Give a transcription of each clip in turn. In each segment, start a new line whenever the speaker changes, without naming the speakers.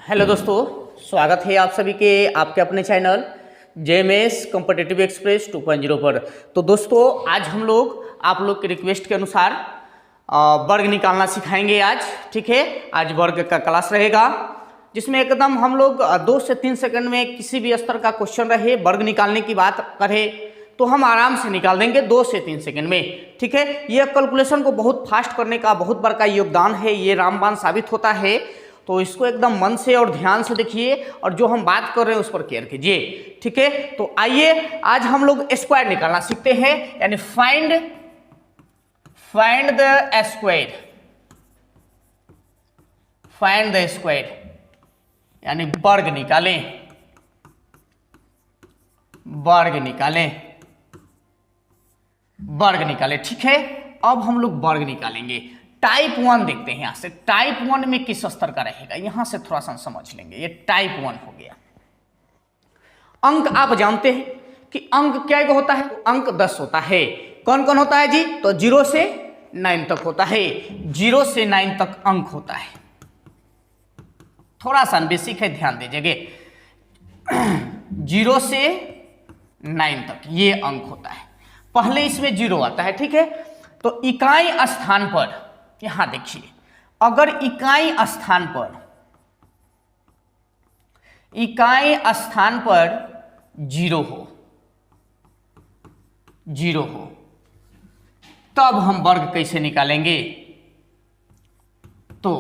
Hello दोस्तों, स्वागत है आप सभी के आपके अपने चैनल जेएमएस कॉम्पिटिटिव एक्सप्रेस 2.0 पर। तो दोस्तों आज हम लोग आप लोग के रिक्वेस्ट के अनुसार वर्ग निकालना सिखाएंगे आज। ठीक है, आज वर्ग का क्लास रहेगा जिसमें एकदम हम लोग 2 से 3 सेकंड में किसी भी स्तर का क्वेश्चन रहे वर्ग निकालने की बात करें तो हम आराम से निकाल देंगे 2 से 3 सेकंड में। ठीक है, यह कैलकुलेशन को बहुत फास्ट करने का बहुत बड़ा योगदान है, ये रामबाण साबित होता है। तो इसको एकदम मन से और ध्यान से देखिए और जो हम बात कर रहे हैं उस पर केयर कीजिए। ठीक है, तो आइए आज हम लोग स्क्वायर निकालना सीखते हैं, यानी फाइंड द स्क्वायर, यानी वर्ग निकालें। ठीक है, अब हम लोग वर्ग निकालेंगे। टाइप 1 देखते हैं। यहां से टाइप 1 में किस स्तर का रहेगा, यहां से थोड़ा सा समझ लेंगे। ये टाइप 1 हो गया। अंक आप जानते हैं कि अंक क्या होता है, अंक 10 होता है। कौन कौन होता है जी, तो 0 से 9 तक होता है। 0 से 9 तक अंक होता है। थोड़ा सा बेसिक है, ध्यान दीजिएगा। 0 से 9 तक ये अंक होता है। पहले इसमें 0 आता है। ठीक है, तो इकाई स्थान पर यहां देखिए, अगर इकाई स्थान पर 0 हो तब हम वर्ग कैसे निकालेंगे। तो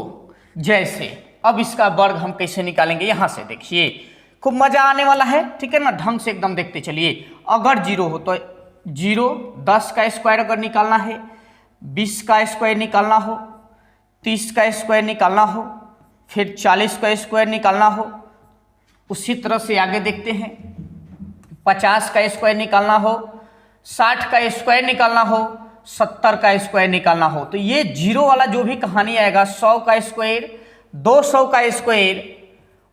जैसे अब इसका वर्ग हम कैसे निकालेंगे, यहां से देखिए, खूब मजा आने वाला है। ठीक है ना, ढंग से एकदम देखते चलिए। अगर 0 हो तो 0, 10 का स्क्वायर अगर निकालना है, 20 का स्क्वायर निकालना हो, 30 का स्क्वायर निकालना हो, फिर 40 का स्क्वायर निकालना हो। उसी तरह से आगे देखते हैं, 50 का स्क्वायर निकालना हो, 60 का स्क्वायर निकालना हो, 70 का स्क्वायर निकालना हो। तो ये 0 वाला जो भी कहानी आएगा, 100 का स्क्वायर, 200 का स्क्वायर।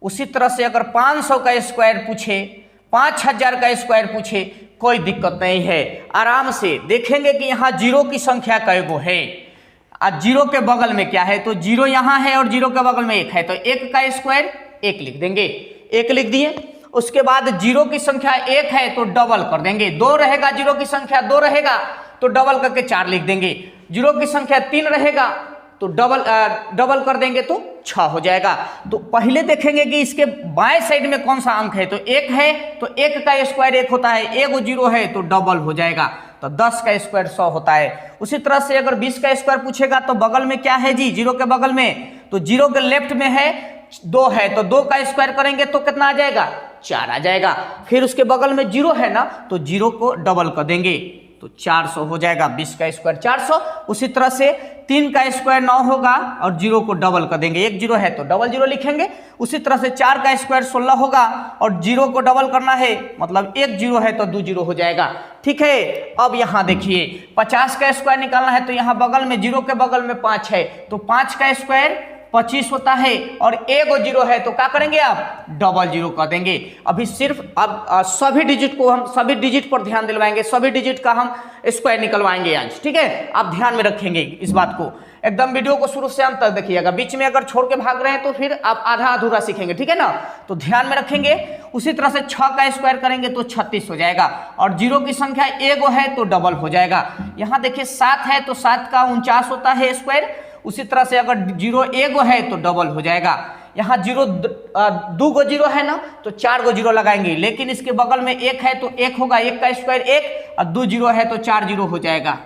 उसी तरह से अगर 500 का स्क्वायर पूछे, 5000 का स्क्वायर पूछे, कोई दिक्कत नहीं है। आराम से देखेंगे कि यहाँ 0 की संख्या कैगो है और 0 के बगल में क्या है, तो 0 यहाँ है और 0 के बगल में 1 है, तो 1 का स्क्वायर 1 लिख देंगे। 1 लिख दिए। उसके बाद 0 की संख्या 1 है तो डबल कर देंगे। 2 रहेगा, 0 की संख्या 2 रहेगा तो डबल करके 4 लिख देंगे। 0 की संख्या 3 रहेगा तो डबल कर देंगे तो 6 हो जाएगा। तो पहले देखेंगे कि इसके बाएं साइड में कौन सा अंक है, तो 1 है तो 1 का स्क्वायर 1 होता है, 1 0 है तो डबल हो जाएगा, तो 10 का स्क्वायर 100 होता है। उसी तरह से अगर 20 का स्क्वायर पूछेगा तो बगल में क्या है जी, 0 के बगल में, तो 0 के लेफ्ट में है 2 है, तो 2 का स्क्वायर करेंगे तो कितना आ जाएगा, 4 आ जाएगा। फिर उसके बगल में 0 है ना, तो 0 को डबल कर देंगे तो 400 हो जाएगा। 20 का स्क्वायर 400। उसी तरह से 3 का स्क्वायर 9 होगा और 0 को डबल कर देंगे। 1 0 है तो डबल 0 लिखेंगे। उसी तरह से 4 का स्क्वायर 16 होगा और 0 को डबल करना है, मतलब 1 0 है तो 2 0 हो जाएगा। ठीक है, अब यहाँ देखिए 50 का स्क्वायर निकालना है, तो यहाँ बगल में 0 के बगल में 5 है, तो 5 का स्क्वायर 25 होता है और 1 0 है तो क्या करेंगे आप, डबल 0 कर देंगे। अभी सिर्फ अब सभी डिजिट पर ध्यान दिलवाएंगे, सभी डिजिट का हम स्क्वायर निकलवाएंगे आज। ठीक है, आप ध्यान में रखेंगे इस बात को, एकदम वीडियो को शुरू से अंत तक देखिएगा। बीच में अगर छोड़ के भाग रहे हैं तो फिर आप आधा अधूरा सीखेंगे। ठीक है ना, तो ध्यान में रखेंगे। उसी तरह से 6 का स्क्वायर करेंगे तो 36 हो जाएगा और 0 की संख्या 1 है तो डबल हो जाएगा। यहाँ देखिए 7 है तो 7 का 49 होता है स्क्वायर। उसी तरह से अगर 0 1 है तो डबल हो जाएगा। यहाँ 2 गो 0 है ना, तो 4 गो 0 लगाएंगे, लेकिन इसके बगल में 1 है तो 1 होगा, 1 का स्क्वायर 1 और 2 0 है तो 4 0 हो जाएगा।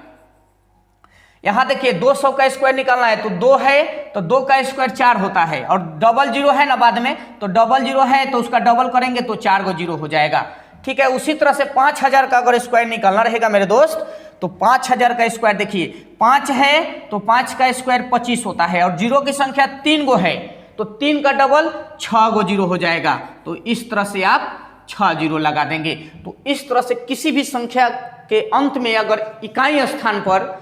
यहाँ देखिए 200 का स्क्वायर निकालना है, तो 2 है तो 2 का स्क्वायर 4 होता है और डबल 0 है ना बाद में, तो डबल 0 है तो उसका डबल करेंगे तो 4 गो 0 हो जाएगा। ठीक है, उसी तरह से 5000 का अगर स्क्वायर निकालना रहेगा मेरे दोस्त, तो 5000 का स्क्वायर देखिए 5 है तो 5 का स्क्वायर 25 होता है और 0 की संख्या 3 गो है, तो 3 का डबल 6 गो 0 हो जाएगा। तो इस तरह से आप 6 0 लगा देंगे। तो इस तरह से किसी भी संख्या के अंत में अगर इकाई स्थान पर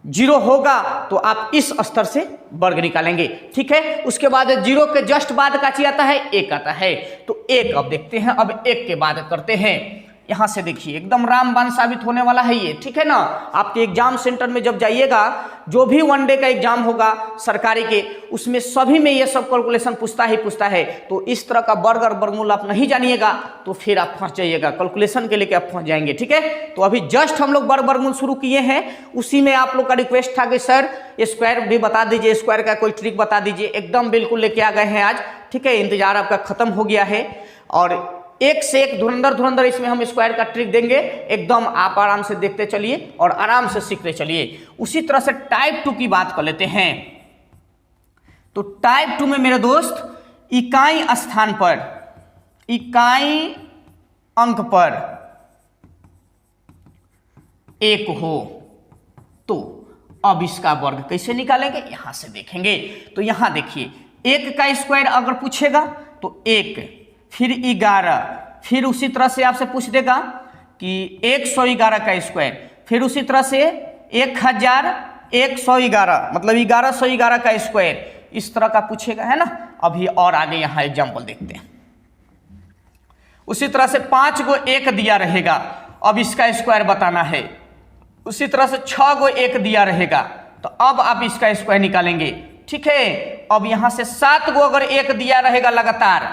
0 होगा तो आप इस स्तर से वर्ग निकालेंगे। ठीक है, उसके बाद 0 के जस्ट बाद का आता है 1 आता है, तो 1 अब देखते हैं। अब 1 के बाद करते हैं यहाँ से देखिए एकदम रामबाण साबित होने वाला है ये, ठीक है ना। आपके एग्जाम सेंटर में जब जाइएगा, जो भी वनडे का एग्जाम होगा सरकारी के, उसमें सभी में ये सब कैलकुलेशन पूछता है। तो इस तरह का वर्ग और वर्गमूल आप नहीं जानिएगा तो फिर आप फंस जाइएगा, कैलकुलेशन के लेके आप फंस जाएंगे, ठीक है। तो अभी जस्ट हम लोग वर्ग वर्गमूल शुरू किए हैं, उसी में आप लोग का रिक्वेस्ट था कि सर स्क्वायर भी बता दीजिए, स्क्वायर का कोई ट्रिक बता दीजिए। एकदम बिल्कुल लेके आ गए हैं आज, ठीक है। इंतजार आपका खत्म हो गया है और एक से एक धुरंधर इसमें हम स्क्वायर का ट्रिक देंगे। एकदम आप आराम से देखते चलिए और आराम से सीखते चलिए। उसी तरह से टाइप 2 की बात कर लेते हैं। तो टाइप 2 में मेरे दोस्त इकाई स्थान पर, इकाई अंक पर 1 हो तो अब इसका वर्ग कैसे निकालेंगे, यहां से देखेंगे। तो यहां देखिए 1 का स्क्वायर अगर पूछेगा तो 1, फिर 11, फिर उसी तरह से आपसे पूछ देगा कि 111 का स्क्वायर, फिर उसी तरह से 1111 मतलब 1111 का स्क्वायर, इस तरह का पूछेगा, है ना। अभी और आगे यहाँ एग्जाम्पल देखते हैं। उसी तरह से 5 को 1 दिया रहेगा, अब इसका स्क्वायर बताना है। उसी तरह से 6 को 1 दिया रहेगा, तो अब आप इसका स्क्वायर निकालेंगे, ठीक है। अब यहां से 7 को अगर 1 दिया रहेगा लगातार,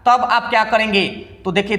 तब आप क्या करेंगे, तो देखिए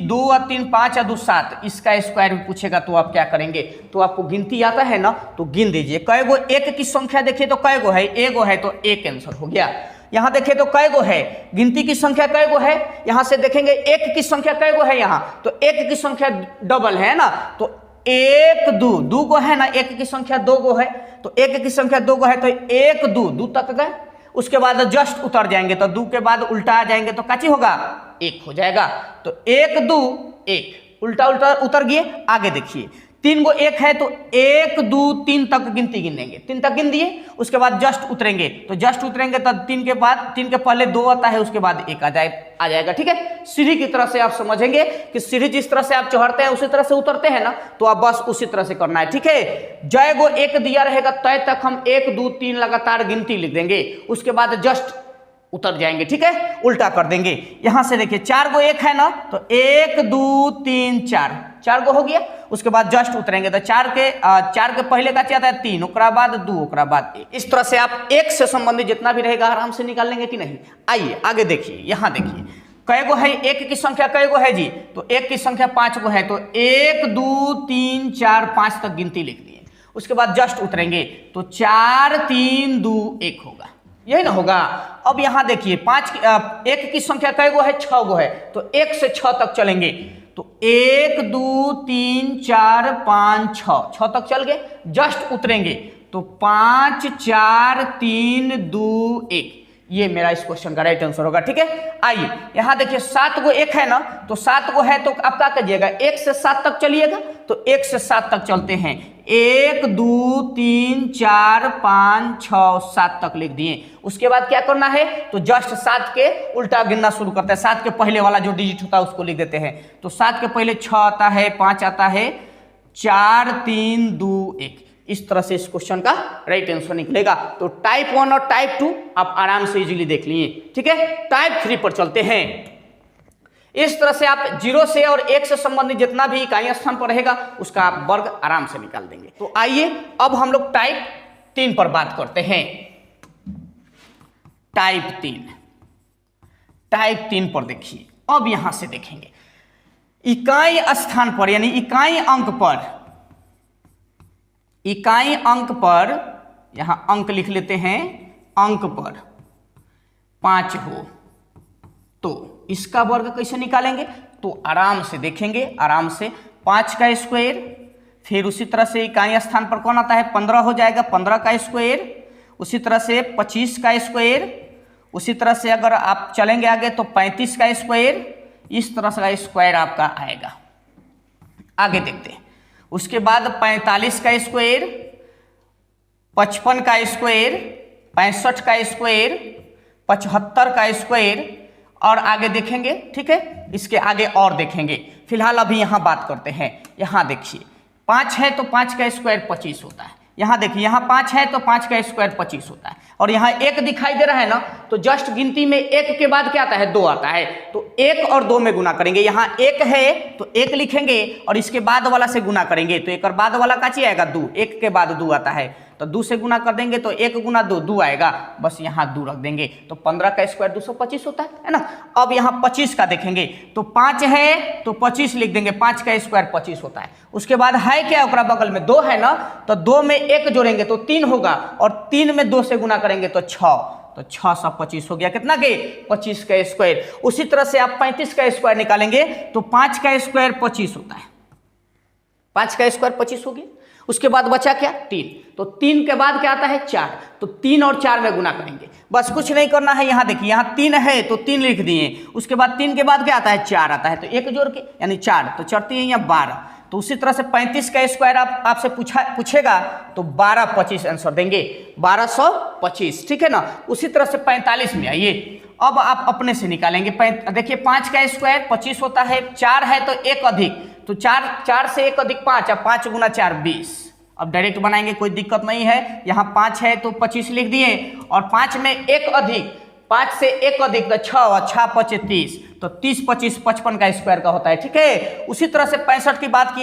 2 और 3 5 और 2 7, इसका स्क्वायर भी पूछेगा तो आप क्या करेंगे। तो आपको गिनती आता है ना, तो गिन दीजिए कै गो 1 की संख्या देखिए तो कै गो है, एगो है तो 1 आंसर हो गया। यहाँ देखिए तो कै गो है, गिनती की संख्या कै गो है, यहाँ से देखेंगे 1 की संख्या कै गो है, यहाँ तो 1 की संख्या डबल है ना, तो 1 2 गो है ना, 1 की संख्या 2 गो है, तो 1 की संख्या 2 गो है तो 1 2 तक गए। उसके बाद जस्ट उतर जाएंगे तो 2 के बाद उल्टा आ जाएंगे तो काची होगा, 1 हो जाएगा। तो 1 2 1 उल्टा उतर गए। आगे देखिए 3 को 1 है तो 1 2 3 तक गिनती गिनेंगे, 3 तक गिन दिए। उसके बाद जस्ट उतरेंगे, तो जस्ट उतरेंगे तो 3 के बाद 3 के पहले 2 आता है, उसके बाद 1 आ जाएगा, ठीक है। सीढ़ी की तरह से आप समझेंगे कि सीढ़ी जिस तरह से आप चढ़ते हैं उसी तरह से उतरते हैं ना, तो आप बस उसी तरह से करना है, ठीक है। जय गो 1 दिया रहेगा तय तक हम 1 2 3 लगातार गिनती लिख देंगे, उसके बाद जस्ट उतर जाएंगे, ठीक है, उल्टा कर देंगे। यहां से देखिए 4 गो 1 है ना, तो 1 2 3 4 गो हो गया। उसके बाद जस्ट उतरेंगे तो 4 के पहले का क्या आता है 3, ओकरा बाद 2, ओकरा बाद 1। इस तरह से आप 1 से संबंधित जितना भी रहेगा आराम से निकाल लेंगे कि नहीं। आइए आगे देखिए, यहां देखिए कै गो है, 1 की संख्या कै गो है जी, तो 1 की संख्या 5 गो है, तो 1 2 3 4 5 तक गिनती लिख दिए। उसके बाद जस्ट उतरेंगे तो 4 3 2 1 होगा, यही ना होगा। अब यहां देखिए 1 की संख्या कै गो है, 6 गो है, तो 1 से 6 तक चलेंगे, तो 1 2 3 4 5 6 तक चल गए। जस्ट उतरेंगे तो 5 4 3 2 1, ये मेरा इस क्वेश्चन का राइट आंसर होगा, ठीक है। आइए यहां देखिए 7 को 1 है ना, तो 7 को है तो आप क्या करिएगा, 1 से 7 तक चलिएगा, तो 1 से 7 तक चलते हैं। 1 2 3 4 5 6 7 तक लिख दिए। उसके बाद क्या करना है, तो जस्ट 7 के उल्टा गिनना शुरू करते हैं। 7 के पहले वाला जो डिजिट होता है उसको लिख देते हैं। तो 7 के पहले 6 आता है, 5 आता है, 4 3 2 1। इस तरह से इस क्वेश्चन का राइट आंसर निकलेगा। तो टाइप 1 और टाइप 2 आप आराम से इजीली देख लिए, ठीक है। टाइप 3 पर चलते हैं। इस तरह से आप 0 से और 1 से संबंधित जितना भी इकाई स्थान पर रहेगा उसका आप वर्ग आराम से निकाल देंगे। तो आइए अब हम लोग टाइप 3 पर बात करते हैं। टाइप 3 पर देखिए, अब यहां से देखेंगे इकाई स्थान पर यानी इकाई अंक पर यहां अंक लिख लेते हैं, अंक पर 5 हो तो इसका वर्ग कैसे निकालेंगे, तो आराम से देखेंगे, आराम से 5 का स्क्वायर, फिर उसी तरह से इकाई स्थान पर कौन आता है 15 हो जाएगा, 15 का स्क्वायर, उसी तरह से 25 का स्क्वायर, उसी तरह से अगर आप चलेंगे आगे तो 35 का स्क्वायर, इस तरह से स्क्वायर आपका आएगा। आगे देखते हैं। उसके बाद 45 का स्क्वायर, 55 का स्क्वायर, 65 का स्क्वायर, 75 का स्क्वायर, और आगे देखेंगे, ठीक है। इसके आगे और देखेंगे, फिलहाल अभी यहां बात करते हैं। यहां देखिए 5 है तो 5 का स्क्वायर 25 होता है। यहां देखिए यहां 5 है तो 5 का स्क्वायर 25 होता है, और यहां 1 दिखाई दे रहा है ना, तो जस्ट गिनती में एक के बाद क्या आता है, 2 आता है, तो 1 और 2 में गुना करेंगे। यहाँ 1 है तो 1 लिखेंगे और इसके बाद वाला से गुना करेंगे, तो एक और बाद वाला का चीज आएगा 2, 1 के बाद 2 आता है, तो 2 से गुना कर देंगे तो 1 गुना 2 2 आएगा, बस यहाँ 2 रख देंगे, तो 15 का स्क्वायर 225 होता है ना। अब यहाँ 25 का देखेंगे तो 5 है तो 25 लिख देंगे, 5 का स्क्वायर 25 होता है। उसके बाद है क्या, ओकरा बगल में 2 है ना, तो 2 में 1 जोड़ेंगे तो 3 होगा, और 3 में 2 से गुना करेंगे तो 6, तो 6 सौ 25 हो गया, कितना के 25 का स्क्वायर। उसी तरह से आप 35 का स्क्वायर निकालेंगे तो 5 का स्क्वायर 25 होता है, 5 का स्क्वायर 25 हो गया। उसके बाद बचा क्या, 3, तो 3 के बाद क्या आता है 4, तो 3 और 4 में गुना करेंगे, बस कुछ नहीं करना है। यहाँ देखिए यहाँ 3 है तो 3 लिख दिए, उसके बाद 3 के बाद क्या आता है 4 आता है, तो 1 जोड़ के यानी 4, तो चढ़ती है यहाँ 12। तो उसी तरह से 35 का स्क्वायर आपसे पूछेगा तो 1225 आंसर देंगे, 1225, ठीक है ना। उसी तरह से 45 में आइए, अब आप अपने से निकालेंगे। देखिए 5 का स्क्वायर 25 होता है, 4 है तो 1 अधिक, तो 4 से 1 अधिक 5, अब 5 गुना 4 20। अब डायरेक्ट बनाएंगे, कोई दिक्कत नहीं है। यहाँ 5 है तो 25 लिख दिए, और 5 में 1 अधिक, 5 से 1 अधिक तो 6 और 6 5 30, तो 30 25 55 का स्क्वायर का होता है, ठीक है। उसी तरह से 65 की बात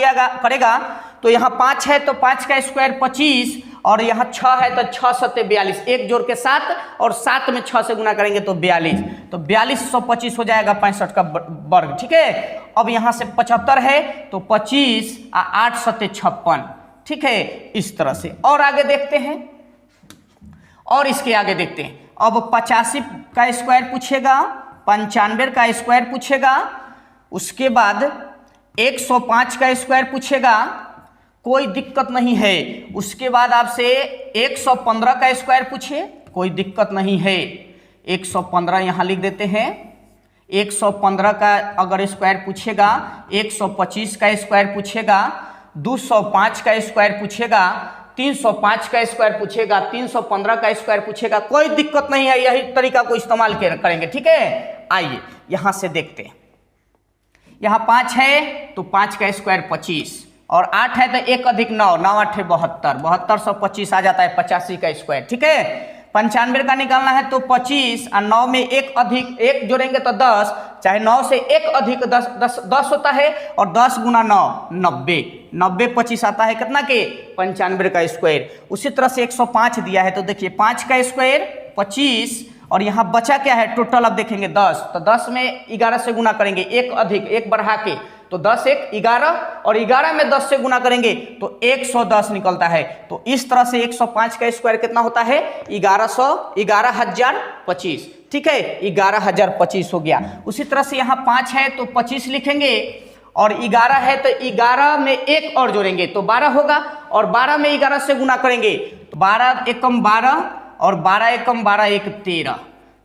करेगा तो यहाँ 5 है तो 5 का स्क्वायर 25, और यहाँ 6 है तो 6 सत्ते 42, 1 जोड़ के 7, और 7 में 6 से गुना करेंगे तो 42, तो 4225 हो जाएगा 65 का वर्ग, ठीक है। अब यहाँ से 75 है तो 25 और 8 सत्ते 56, ठीक है। इस तरह से और आगे देखते हैं, और इसके आगे देखते हैं। अब 85 का स्क्वायर पूछेगा, 95 का स्क्वायर पूछेगा, उसके बाद 105 का स्क्वायर पूछेगा, कोई दिक्कत नहीं है। उसके बाद आपसे 115 का स्क्वायर पूछे, कोई दिक्कत नहीं है, 115 यहाँ लिख देते हैं। 115 का अगर स्क्वायर पूछेगा, 125 का स्क्वायर पूछेगा, 205 का स्क्वायर पूछेगा, 305 का स्क्वायर पूछेगा, 315 का स्क्वायर पूछेगा, कोई दिक्कत नहीं है, यही तरीका को इस्तेमाल करेंगे, ठीक है। आइए यहां से देखते हैं, यहाँ 5 है तो 5 का स्क्वायर 25, और 8 है तो 1 अधिक 9, 9 8 72, 7225 आ जाता है 85 का स्क्वायर, ठीक है। 95 का निकालना है तो 25, और 9 में 1 अधिक 1 जोड़ेंगे तो 10, चाहे 9 से 1 अधिक 10 होता है, और 10 गुना 9 90, 90 25 आता है, कितना के 95 का स्क्वायर। उसी तरह से 105 दिया है तो देखिए 5 का स्क्वायर 25, और यहाँ बचा क्या है टोटल, अब देखेंगे 10, तो 10 में 11 से गुना करेंगे, 1 अधिक 1 बढ़ा के, तो 10 1 11, और 11 में 10 से गुना करेंगे तो 110 निकलता है। तो इस तरह से 105 का स्क्वायर कितना होता है, 11,025, ठीक है, 11,025 हो गया। उसी तरह से यहाँ 5 है तो 25 लिखेंगे, और 11 है तो 11 में 1 और जोड़ेंगे तो 12 होगा, और 12 में 11 से गुना करेंगे तो 12 एकम 12, और 12 एकम 12 1 13,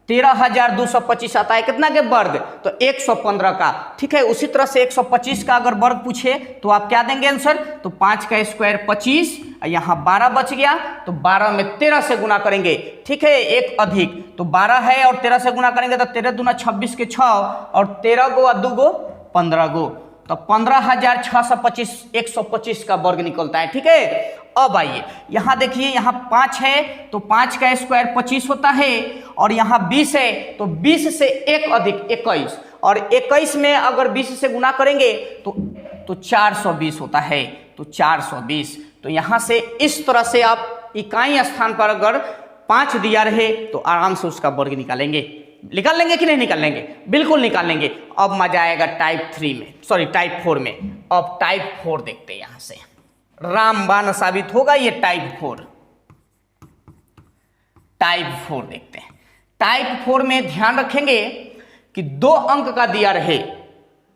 13,225 आता है, कितना के वर्ग, तो 115 का, ठीक है। उसी तरह से 125 का अगर वर्ग पूछे तो आप क्या देंगे आंसर, तो 5 का स्क्वायर 25, यहाँ 12 बच गया, तो 12 में 13 से गुना करेंगे, ठीक है, 1 अधिक, तो 12 है और 13 से गुना करेंगे तो 13 दूना 26 के 6, और 13 गो और 2 गो 15 गो, तो 15,625 125 का वर्ग निकलता है, ठीक है। अब आइए यहाँ देखिए, यहाँ 5 है तो 5 का स्क्वायर 25 होता है, और यहाँ 20 है तो 20 से 1 अधिक 21, और 21 में अगर 20 से गुना करेंगे तो 420 होता है, तो 420। तो यहाँ से इस तरह से आप इकाई स्थान पर अगर 5 दिया रहे तो आराम से उसका वर्ग निकालेंगे। निकाल लेंगे कि नहीं निकाल लेंगे, बिल्कुल निकाल लेंगे। अब मजा आएगा टाइप 4 में। अब टाइप 4 देखते हैं, यहाँ से रामबाण साबित होगा ये टाइप 4 देखते हैं। टाइप 4 में ध्यान रखेंगे कि 2 अंक का दिया रहे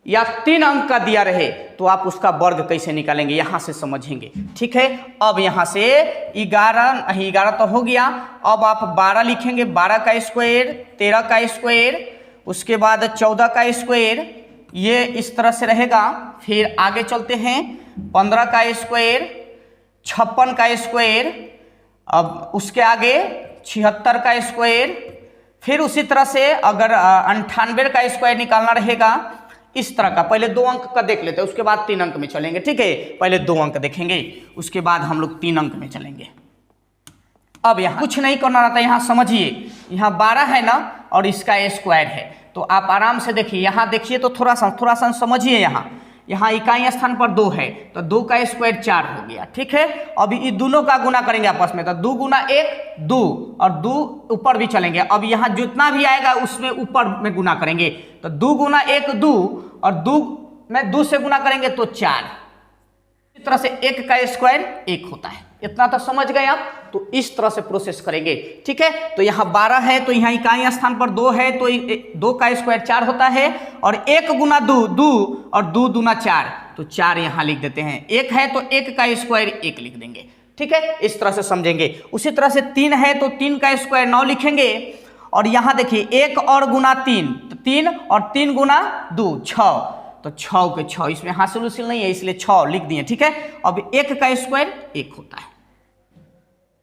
या 3 अंक का दिया रहे तो आप उसका वर्ग कैसे निकालेंगे, यहां से समझेंगे, ठीक है। अब यहां से 11 तो हो गया, अब आप 12 लिखेंगे, 12 का स्क्वायर, 13 का स्क्वायर, उसके बाद 14 का स्क्वायर, ये इस तरह से रहेगा। फिर आगे चलते हैं, 15 का स्क्वायर, 56 का स्क्वायर, अब उसके आगे 76 का स्क्वायर, फिर उसी तरह से अगर 98 का स्क्वायर निकालना रहेगा इस तरह का। पहले 2 अंक का देख लेते हैं, उसके बाद 3 अंक में चलेंगे, ठीक है। पहले 2 अंक देखेंगे, उसके बाद हम लोग 3 अंक में चलेंगे। अब यहाँ कुछ नहीं करना रहता, यहाँ समझिए, यहाँ 12 है ना और इसका स्क्वायर है, तो आप आराम से देखिए, यहाँ देखिए तो थोड़ा सा समझिए, यहाँ इकाई स्थान पर 2 है तो 2 का स्क्वायर 4 हो गया, ठीक है। अब ये दोनों का गुना करेंगे आपस में, तो 2 गुना 1 2 और 2 ऊपर भी चलेंगे। अब यहाँ जितना भी आएगा उसमें ऊपर में गुना करेंगे, तो 2 गुना 1 2 और 2 में 2 से गुना करेंगे तो 4। इस तरह से 1 का स्क्वायर 1 होता है, इतना तो समझ गए आप। तो इस तरह से प्रोसेस करेंगे, ठीक है। तो यहाँ 12 है तो यहाँ इकाई स्थान पर 2 है तो 2 का स्क्वायर 4 होता है, और 1 गुना 2 2 और 2 दूना 4, तो 4 यहाँ लिख देते हैं। 1 है तो 1 का स्क्वायर 1 लिख देंगे, ठीक है। इस तरह से समझेंगे। उसी तरह से 3 है तो 3 का स्क्वायर 9 लिखेंगे, और यहाँ देखिए 1 और गुना 3 तो 3 और 3 गुना 2 6, तो 6 के 6, इसमें हासिल उसिल नहीं है इसलिए 6 लिख दिए, ठीक है। अब 1 का स्क्वायर 1 होता है,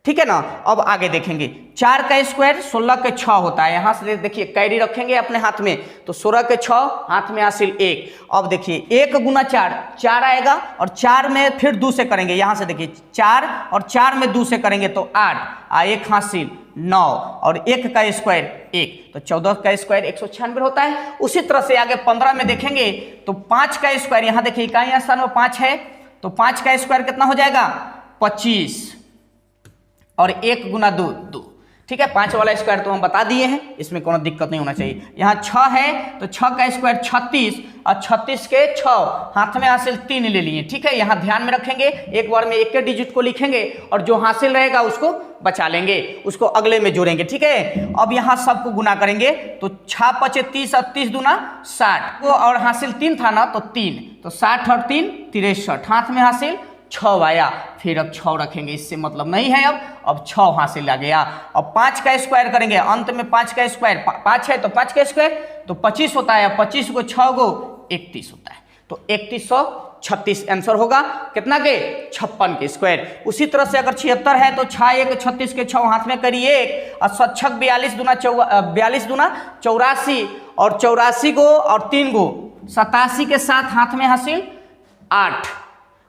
ठीक है ना। अब आगे देखेंगे, 4 का स्क्वायर 16 के 6 होता है। यहाँ से देखिए कैरी रखेंगे अपने हाथ में, तो 16 के 6 हाथ में हासिल 1। अब देखिए 1 गुना 4 4 आएगा, और 4 में फिर 2 से करेंगे, यहाँ से देखिए 4 और 4 में 2 से करेंगे तो 8 1 हासिल 9, और 1 का स्क्वायर 1, तो 14 का स्क्वायर 196 होता है। उसी तरह से आगे 15 में देखेंगे तो 5 का स्क्वायर, यहाँ देखिए इकाई स्थान में 5 है तो 5 का स्क्वायर कितना हो जाएगा 25, और 1 गुना 2 2, ठीक है। 5 वाला स्क्वायर तो हम बता दिए हैं, इसमें कोनो दिक्कत नहीं होना चाहिए। यहाँ 6 है तो 6 का स्क्वायर 36, और 36 के 6 हाथ में हासिल 3 ले लिए, ठीक है। यहाँ ध्यान में रखेंगे, एक बार में एक के डिजिट को लिखेंगे और जो हासिल रहेगा उसको बचा लेंगे, उसको अगले में जोड़ेंगे, ठीक है। अब यहाँ सबको गुना करेंगे तो 6 5 30 और 30 दूना 60, और हासिल 3 था ना तो 3, तो 60 और 3 63, हाथ में हासिल 6 आया। फिर अब 6 रखेंगे, इससे मतलब नहीं है। अब 6 हासिल आ गया। अब 5 का स्क्वायर करेंगे, अंत में 5 का स्क्वायर 5 है तो 5 का स्क्वायर तो 25 होता है, 25 को 6 गो 31 होता है, तो 3136 आंसर होगा कितना के 56 के स्क्वायर। उसी तरह से अगर 76 है तो 6 1 36 के 6 हाथ में करिए 1, और 6 42 दूना 84, और 84 गो और 3 गो 87 के 7 हाथ में हासिल 8।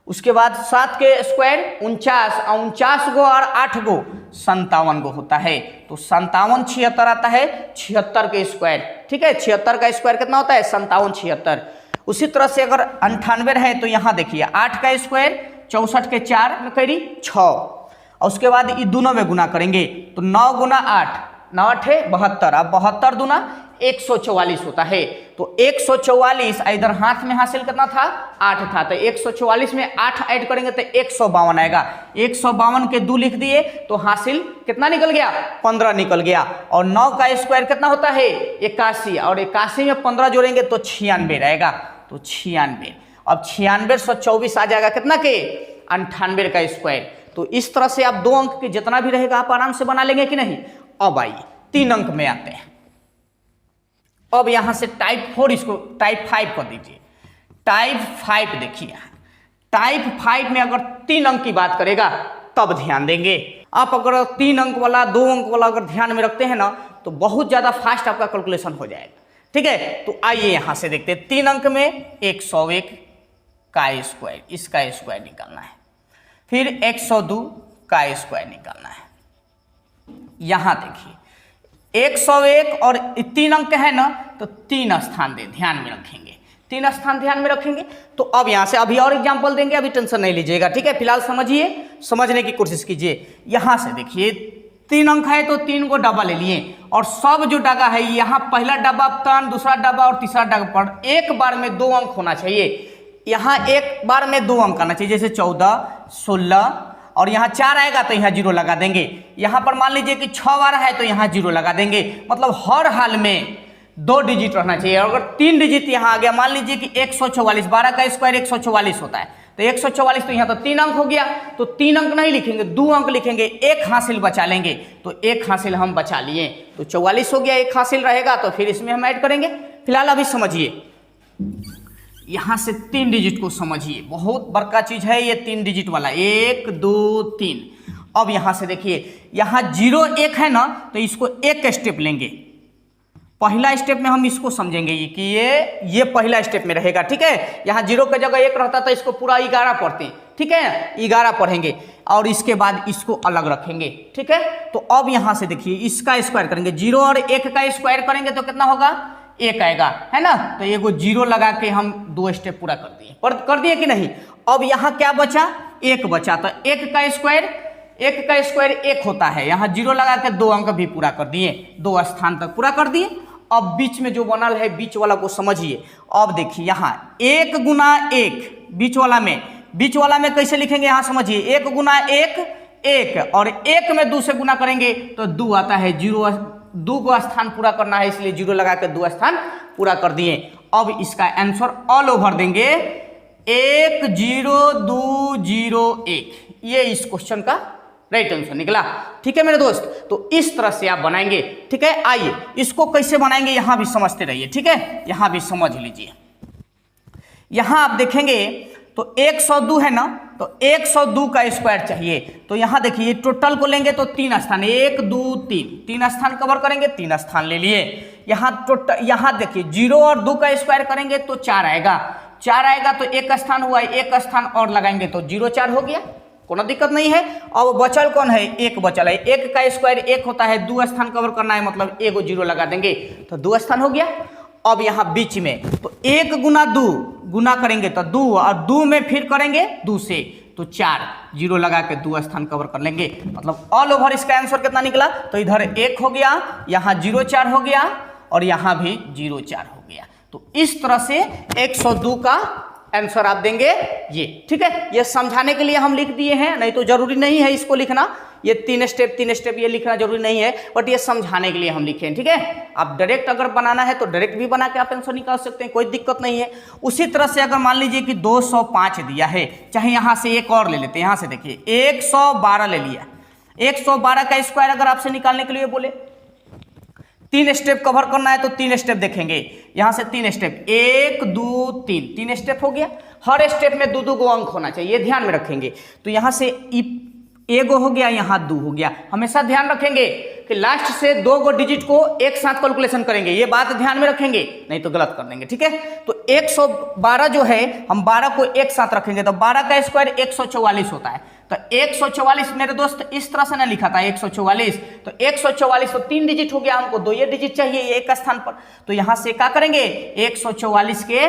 उसके बाद 7 के स्क्वायर 49, और 49 गो और 8 गो 57 गो होता है, तो 57 76 आता है 76 के स्क्वायर, ठीक है। 76 का स्क्वायर कितना होता है 57 76। उसी तरह से अगर 98 है तो यहाँ देखिए 8 का स्क्वायर 64 के 4 में करी 6, और उसके बाद ये दोनों में गुना करेंगे तो 9 गुना 8 9 8 है 72, अब 72 दूना 144 होता है, तो 144 इधर हाथ में हासिल कितना था 8 था, तो 144 में 8 ऐड करेंगे तो 152 आएगा। 152 के 2 लिख दिए तो हासिल कितना निकल गया 15 निकल गया। और 9 का स्क्वायर कितना होता है 81, और 81 में 15 जोड़ेंगे तो 96 रहेगा, तो 96। अब 96 124 आ जाएगा कितना के 98 का स्क्वायर। तो इस तरह से आप 2 अंक के जितना भी रहेगा आप आराम से बना लेंगे कि नहीं। अब आइए 3 अंक में आते हैं। अब यहां से टाइप 4 इसको टाइप 5 कर दीजिए। टाइप 5 देखिए, टाइप 5 में अगर 3 अंक की बात करेगा तब ध्यान देंगे आप। अगर 3 अंक वाला 2 अंक वाला अगर ध्यान में रखते हैं ना तो बहुत ज्यादा फास्ट आपका कैलकुलेशन हो जाएगा, ठीक है। तो आइए यहां से देखते हैं 3 अंक में 101 का स्क्वायर, इसका स्क्वायर निकालना है, फिर 102 का स्क्वायर निकालना है। यहां देखिए 101 और 3 अंक है ना तो 3 स्थान ध्यान में रखेंगे, 3 स्थान ध्यान में रखेंगे। तो अब यहां से अभी और एग्जांपल देंगे, अभी टेंशन नहीं लीजिएगा, ठीक है। फिलहाल समझिए, समझने की कोशिश कीजिए। यहां से देखिए 3 अंक है तो 3 को डब्बा ले लिए, और सब जो डब्बा है यहाँ पहला डब्बा टर्न, दूसरा डब्बा और तीसरा डब्बा पर एक बार में 2 अंक होना चाहिए। यहाँ एक बार में 2 अंक आना चाहिए, जैसे 14 16, और यहाँ 4 आएगा तो यहाँ 0 लगा देंगे। यहाँ पर मान लीजिए कि 6 बार है तो यहाँ 0 लगा देंगे, मतलब हर हाल में 2 डिजिट रहना चाहिए। अगर 3 डिजिट यहाँ आ गया, मान लीजिए कि 144, 12 का स्क्वायर 144 होता है, तो 144 तो यहाँ तो 3 अंक हो गया, तो 3 अंक नहीं लिखेंगे 2 अंक लिखेंगे, 1 हासिल बचा लेंगे, तो 1 हासिल हम बचा लिए, तो 44 हो गया, 1 हासिल रहेगा तो फिर इसमें हम ऐड करेंगे। फिलहाल अभी समझिए, यहां से 3 डिजिट को समझिए, बहुत बड़का चीज है ये 3 डिजिट वाला, 1 2 3। अब यहां से देखिए यहां 0 1 है ना तो इसको एक स्टेप लेंगे, पहला स्टेप में हम इसको समझेंगे कि ये पहला स्टेप में रहेगा, ठीक है। यहाँ 0 की जगह 1 रहता तो इसको पूरा 11 पढ़ते, ठीक है, 11 पढ़ेंगे और इसके बाद इसको अलग रखेंगे, ठीक है। तो अब यहाँ से देखिए इसका स्क्वायर करेंगे, 0 और 1 का स्क्वायर करेंगे तो कितना होगा, 1 आएगा, है ना। तो ये को 0 लगा के हम 2 स्टेप पूरा कर दिए, कर दिए कि नहीं। अब यहाँ क्या बचा, 1 बचा, तो 1 का स्क्वायर 1 होता है, यहाँ 0 लगा के 2 अंक भी पूरा कर दिए, 2 स्थान तक पूरा कर दिए। अब बीच में जो बनल है बीच वाला को समझिए। अब देखिए यहाँ 1 गुना 1 बीच वाला में कैसे लिखेंगे, यहाँ समझिए, 1 गुना 1 1 और 1 में 2 से गुना करेंगे तो 2 आता है, 0 2 को स्थान पूरा करना है, इसलिए 0 लगा के 2 स्थान पूरा कर दिए। अब इसका आंसर ऑल ओवर देंगे 1 0 2 0 1, ये इस क्वेश्चन का राइट आंसर निकला, ठीक है मेरे दोस्त। तो इस तरह से आप बनाएंगे, ठीक है। आइए इसको कैसे बनाएंगे यहां भी समझते रहिए, ठीक है, यहां भी समझ लीजिए। यहां आप देखेंगे तो 102 है ना, तो 102 का स्क्वायर चाहिए। तो यहां देखिए टोटल को लेंगे तो 3 स्थान, 1 2 3 स्थान कवर करेंगे, 3 स्थान ले लिए। यहाँ टोटल, यहाँ देखिए 0 और 2 का स्क्वायर करेंगे तो 4 आएगा, 4 आएगा तो 1 स्थान हुआ, 1 स्थान और लगाएंगे तो 0 4 हो गया, कोई दिक्कत नहीं है। अब बचल कौन है, 1 बचल है, 1 का स्क्वायर 1 होता है, 2 स्थान कवर करना है, मतलब 1 0 लगा देंगे तो 2 स्थान हो गया। अब यहाँ बीच में तो 1 गुना 2 गुना करेंगे तो 2 और 2 में फिर करेंगे 2 से तो 4, 0 लगा के 2 स्थान कवर कर लेंगे, मतलब ऑल ओवर इसका आंसर कितना निकला, तो इधर 1 हो गया, यहाँ 0 4 हो गया और यहाँ भी 0 4 हो गया। तो इस तरह से 102 का आंसर आप देंगे ये, ठीक है। ये समझाने के लिए हम लिख दिए हैं, नहीं तो जरूरी नहीं है इसको लिखना, ये 3 स्टेप ये लिखना जरूरी नहीं है, बट ये समझाने के लिए हम लिखे हैं, ठीक है। आप डायरेक्ट अगर बनाना है तो डायरेक्ट भी बना के आप आंसर निकाल सकते हैं, कोई दिक्कत नहीं है। उसी तरह से अगर मान लीजिए कि 205 दिया है, चाहे यहाँ से एक और ले लेते हैं, यहाँ से देखिए 112 ले लिया, 112 का स्क्वायर अगर आपसे निकालने के लिए बोले 3 स्टेप कवर करना है तो 3 स्टेप देखेंगे, यहां से 3 स्टेप 1 2 3 स्टेप हो गया। हर स्टेप में 2 गो अंक होना चाहिए, ये ध्यान में रखेंगे। तो यहां से 1 हो गया, यहाँ 2 हो गया। हमेशा ध्यान रखेंगे कि लास्ट से 2 गो डिजिट को एक साथ कैलकुलेशन करेंगे, ये बात ध्यान में रखेंगे, नहीं तो गलत कर देंगे, ठीक है। तो 112 जो है हम 12 को एक साथ रखेंगे तो 12 का स्क्वायर 144 होता है। तो 144 मेरे दोस्त इस तरह से ना लिखा था 144, तो 144 तो 3 डिजिट हो गया, हमको 2 ये डिजिट चाहिए एक स्थान पर। तो यहां से क्या करेंगे, 144 के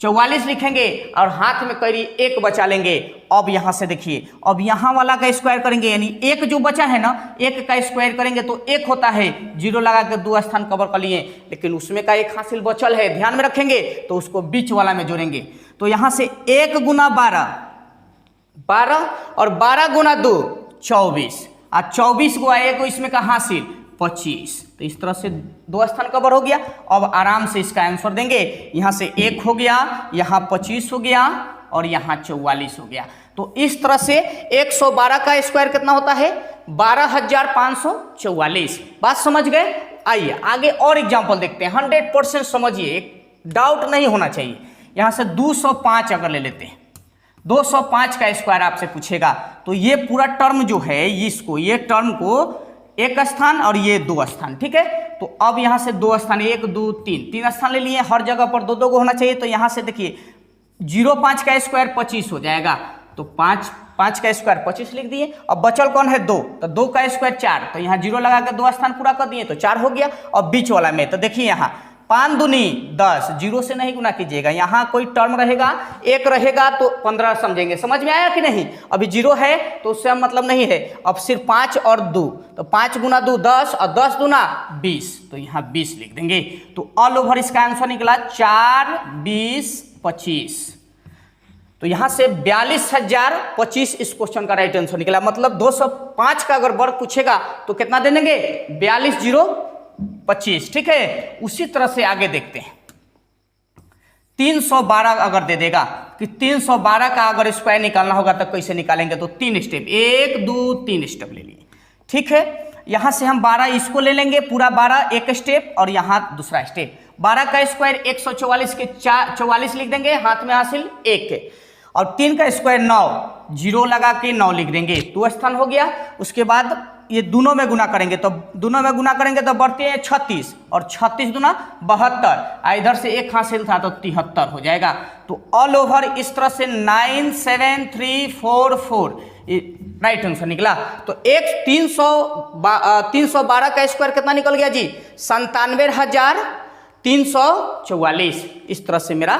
44 लिखेंगे और हाथ में करी 1 बचा लेंगे। अब यहां से देखिए, अब यहां वाला का स्क्वायर करेंगे, यानी 1 जो बचा है ना, 1 का स्क्वायर करेंगे तो 1 होता है, 0 लगा के 2 स्थान कवर कर लिए, लेकिन उसमें का 1 हासिल बचल है, ध्यान में रखेंगे, तो उसको बीच वाला में जोड़ेंगे। तो यहां से 1 गुना 12 और 12 गुना 2 24 और 24 को 1 इसमें का हासिल 25। तो इस तरह से 2 स्थान कवर हो गया। अब आराम से इसका आंसर देंगे, यहाँ से 1 हो गया, यहाँ 25 हो गया और यहाँ 44 हो गया। तो इस तरह से 112 का स्क्वायर कितना होता है, 12,544। बात समझ गए। आइए आगे और एग्जाम्पल देखते हैं, 100% समझिए, एक डाउट नहीं होना चाहिए। यहाँ से 205 अगर ले लेते हैं, 205 का स्क्वायर आपसे पूछेगा तो ये पूरा टर्म जो है इसको, ये टर्म को 1 स्थान और ये 2 स्थान, ठीक है। तो अब यहाँ से 2 स्थान 1 2 3 स्थान ले लिए, हर जगह पर 2 को होना चाहिए। तो यहाँ से देखिए 05 का स्क्वायर 25 हो जाएगा, तो 5 का स्क्वायर 25 लिख दिए। अब बचल कौन है 2, तो 2 का स्क्वायर 4, तो यहाँ 0 लगा के 2 स्थान पूरा कर दिए तो 4 हो गया। अब बीच वाला में तो देखिए यहाँ 5 दूनी 10, 0 से नहीं गुना कीजिएगा, यहाँ कोई टर्म रहेगा 1 रहेगा तो 15 समझेंगे। समझ में आया कि नहीं, अभी 0 है तो उससे मतलब नहीं है, अब सिर्फ 5 और 2, तो 5 गुना 2 10 और 10 दूना 20, तो यहाँ 20 लिख देंगे। तो ऑल ओवर इसका आंसर निकला 4 20 25। तो यहाँ से 42,025 इस क्वेश्चन का राइट आंसर निकला। मतलब 205 का अगर वर्ग पूछेगा तो कितना दे देंगे, 42,025, ठीक है। उसी तरह से आगे देखते हैं, 312 अगर दे देगा कि 312 का अगर स्क्वायर निकालना होगा तो कैसे निकालेंगे, तो 3 स्टेप 1 2 3 स्टेप ले लिए, ठीक है। यहां से हम 12 इसको ले लेंगे, पूरा 12 एक स्टेप और यहां दूसरा स्टेप। 12 का स्क्वायर 144 के 44 लिख देंगे, हाथ में हासिल 1 और 3 का स्क्वायर 9, 0 लगा के 9 लिख देंगे, 2 स्थान हो गया। उसके बाद ये दोनों में गुना करेंगे तो बढ़ते हैं 36 और 36 दूना 72, इधर से एक हासिल था तो 73 हो जाएगा। तो ऑल ओवर इस तरह से 97344 राइट आंसर निकला। तो एक 312 का स्क्वायर कितना निकल गया जी? 97,344। इस तरह से मेरा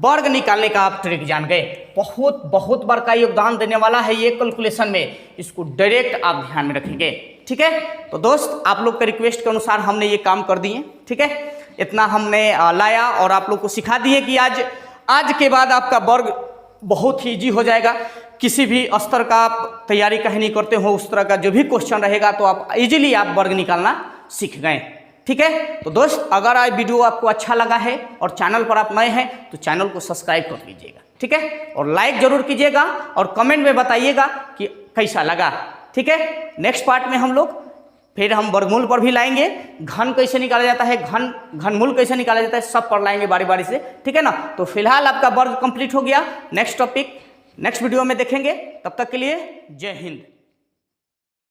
वर्ग निकालने का आप ट्रिक जान गए। बहुत बार का योगदान देने वाला है ये कैलकुलेशन में, इसको डायरेक्ट आप ध्यान में रखेंगे। ठीक है, तो दोस्त आप लोग के रिक्वेस्ट के अनुसार हमने ये काम कर दिए। ठीक है, इतना हमने लाया और आप लोग को सिखा दिए कि आज के बाद आपका वर्ग बहुत ही ईजी हो जाएगा। किसी भी स्तर का आप तैयारी कहीं नहीं करते हो, उस तरह का जो भी क्वेश्चन रहेगा तो आप इजीली आप वर्ग निकालना सीख गए। ठीक है, तो दोस्त अगर आज वीडियो आपको अच्छा लगा है और चैनल पर आप नए हैं तो चैनल को सब्सक्राइब कर लीजिएगा। ठीक है, और लाइक जरूर कीजिएगा और कमेंट में बताइएगा कि कैसा लगा। ठीक है, नेक्स्ट पार्ट में हम लोग फिर हम वर्गमूल पर भी लाएंगे, घन कैसे निकाला जाता है, घनमूल कैसे निकाला जाता है, सब पर लाएंगे बारी बारी से। ठीक है ना, तो फिलहाल आपका वर्ग कंप्लीट हो गया। नेक्स्ट टॉपिक नेक्स्ट वीडियो में देखेंगे। तब तक के लिए जय हिंद।